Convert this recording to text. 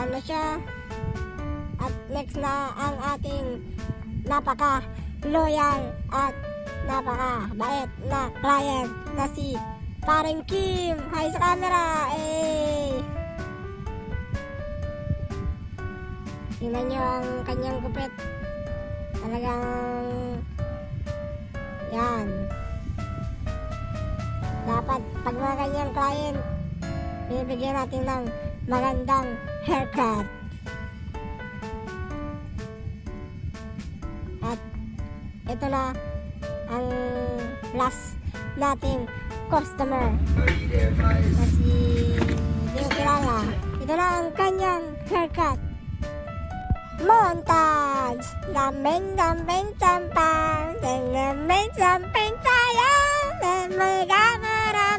Ayan na siya. At next na ang ating napaka-loyal at napaka-bait na client na si Paring Kim. Hi sa camera! Tingnan nyo ang kanyang gupit. Talagang yan. Dapat pag mga kanyang client, bibigyan natin ng magandang haircut. At ito na ang last nating customer na si hindi ko kilala. Ito na ang kanyang haircut. Montage! Lamin sampang, lamin samping tayo, may camera